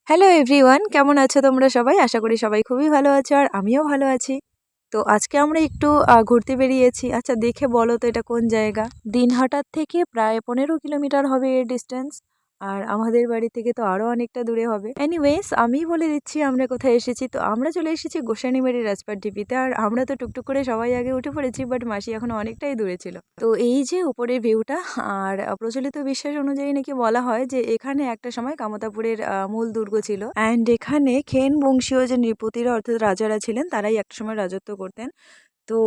Hello everyone, কেমন আছো তোমরা সবাই? আশা করি সবাই খুবই ভালো আছো আর আমিও ভালো আছি। তো আজকে আমরা একটু ঘুরতে বেরিয়েছি। আচ্ছা, দেখে বলো তো এটা কোন জায়গা? দিনহাটার থেকে প্রায় 15 কিলোমিটার হবে এর ডিস্টেন্স। আর আমাদের বাড়ি থেকে তো আরও অনেকটা দূরে হবে। এনিওয়েজ, আমি বলে দিচ্ছি আমরা কোথায় এসেছি। তো আমরা চলে এসেছি গোসানিবাড়ির রাজপাট ঢিপিতে। আর আমরা তো টুকটুক করে সবাই আগে উঠে পড়েছি, বাট মাসি এখনো অনেকটাই দূরে ছিল। তো এই যে উপরের ভিউটা, আর প্রচলিত বিশ্বাস অনুযায়ী নাকি বলা হয় যে এখানে একটা সময় কামতাপুরের মূল দুর্গ ছিল। অ্যান্ড এখানে খেন বংশীয় যে নৃপতিরা অর্থাৎ রাজারা ছিলেন তারাই একটা সময় রাজত্ব করতেন। তো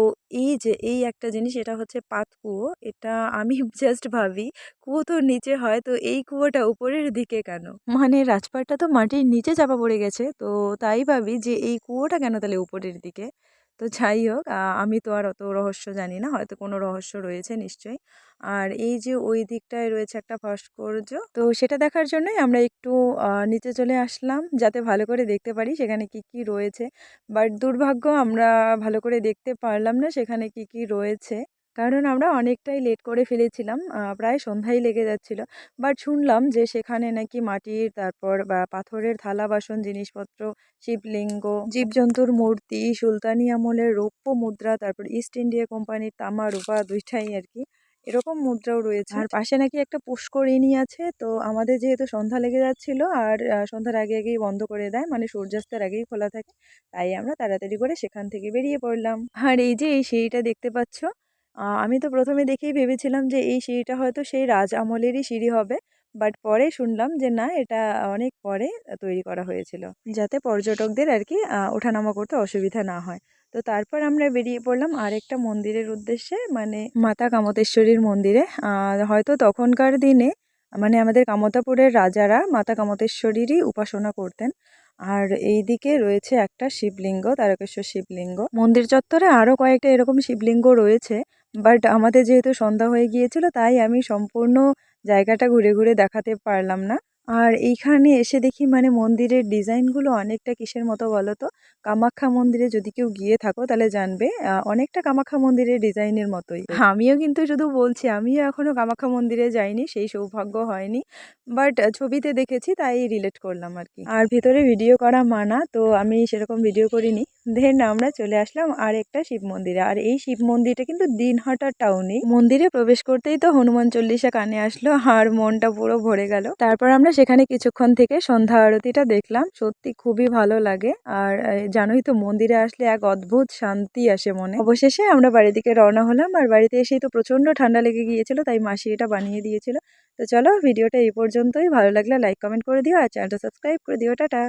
এই যে এই একটা জিনিস, এটা হচ্ছে পাতকুয়ো। এটা আমি জাস্ট ভাবি, কুয়ো তো নিচে হয়, তো এই কুয়োটা উপরের দিকে কেন? মানে রাজপাটটা তো মাটির নিচে চাপা পড়ে গেছে, তো তাই ভাবি যে এই কুয়োটা কেন তাহলে উপরের দিকে। তো যাই হোক, আমি তো আর অত রহস্য জানি না, হয়তো কোনো রহস্য রয়েছে নিশ্চয়ই। আর এই যে ওই দিকটায় রয়েছে একটা ভাস্কর্য, তো সেটা দেখার জন্যই আমরা একটু নিচে চলে আসলাম, যাতে ভালো করে দেখতে পারি সেখানে কি কি রয়েছে। বাট দুর্ভাগ্য, আমরা ভালো করে দেখতে পারলাম না সেখানে কি কি রয়েছে, কারণ আমরা অনেকটাই লেট করে ফেলেছিলাম। প্রায় সন্ধ্যায় লেগে যাচ্ছিল। বাট শুনলাম যে সেখানে নাকি মাটির, তারপর বা পাথরের থালা বাসন জিনিসপত্র, শিবলিঙ্গ, জীবজন্তুর মূর্তি, সুলতানি আমলের রৌপ্য মুদ্রা, তারপর ইস্ট ইন্ডিয়া কোম্পানির তামা রূপা দুইটাই আর কি, এরকম মুদ্রাও রয়েছে। আর পাশে নাকি একটা পুষ্করিণী আছে। তো আমাদের যেহেতু সন্ধ্যা লেগে যাচ্ছিল, আর সন্ধ্যার আগে আগেই বন্ধ করে দেয়, মানে সূর্যাস্তের আগেই খোলা থাকে, তাই আমরা তাড়াতাড়ি করে সেখান থেকে বেরিয়ে পড়লাম। আর এই যে এই সিঁড়িটা দেখতে পাচ্ছ, আমি তো প্রথমে দেখেই ভেবেছিলাম যে এই সিঁড়িটা হয়তো সেই রাজ আমলেরই সিঁড়ি হবে। বাট পরে শুনলাম যে না, এটা অনেক পরে তৈরি করা হয়েছিল, যাতে পর্যটকদের আর কি ওঠানামা করতে অসুবিধা না হয়। তো তারপর আমরা বেরিয়ে পড়লাম আরেকটা মন্দিরের উদ্দেশ্যে, মানে মাতা কামতেশ্বরীর মন্দিরে। হয়তো তখনকার দিনে মানে আমাদের কামতাপুরের রাজারা মাতা কামতেশ্বরীরই উপাসনা করতেন। আর এই দিকে রয়েছে একটা শিবলিঙ্গ, তারকেশ্বর শিবলিঙ্গ। মন্দির চত্বরে আরও কয়েকটা এরকম শিবলিঙ্গ রয়েছে, বাট আমাদের যেহেতু সন্ধ্যা হয়ে গিয়েছিল তাই আমি সম্পূর্ণ জায়গাটা ঘুরে ঘুরে দেখাতে পারলাম না। আর এইখানে এসে দেখি মানে মন্দিরের ডিজাইনগুলো অনেকটা কিসের মতো বলো তো? কামাখ্যা মন্দিরে যদি কেউ গিয়ে থাকো তাহলে জানবে, অনেকটা কামাখ্যা মন্দিরের ডিজাইনের মতোই। আমিও কিন্তু শুধু বলছি, আমিও এখনো কামাখ্যা মন্দিরে যাইনি, সেই সৌভাগ্য হয়নি। বাট ছবিতে দেখেছি তাই রিলেট করলাম আর কি। আর ভেতরে ভিডিও করা মানা, তো আমি সেরকম ভিডিও করিনি। দেন আমরা চলে আসলাম আর একটা শিব মন্দিরে। আর এই শিব মন্দিরটা কিন্তু দিনহাটা টাউনে। মন্দিরে প্রবেশ করতেই তো হনুমান চল্লিশা কানে আসলো, আর মনটা পুরো ভরে গেল। তারপর আমরা সেখানে কিছুক্ষণ থেকে সন্ধ্যা আরতিটা দেখলাম, সত্যি খুবই ভালো লাগে। আর জানোই তো, মন্দিরে আসলে এক অদ্ভুত শান্তি আসে মনে। অবশেষে আমরা বাড়ির দিকে রওনা হলাম, আর বাড়িতে এসেই তো প্রচন্ড ঠান্ডা লেগে গিয়েছিল, তাই মাসি এটা বানিয়ে দিয়েছিল। তো চলো, ভিডিওটা এই পর্যন্তই। ভালো লাগলে লাইক কমেন্ট করে দিও, আর চ্যানেলটা সাবস্ক্রাইব করে দিও। টাটা।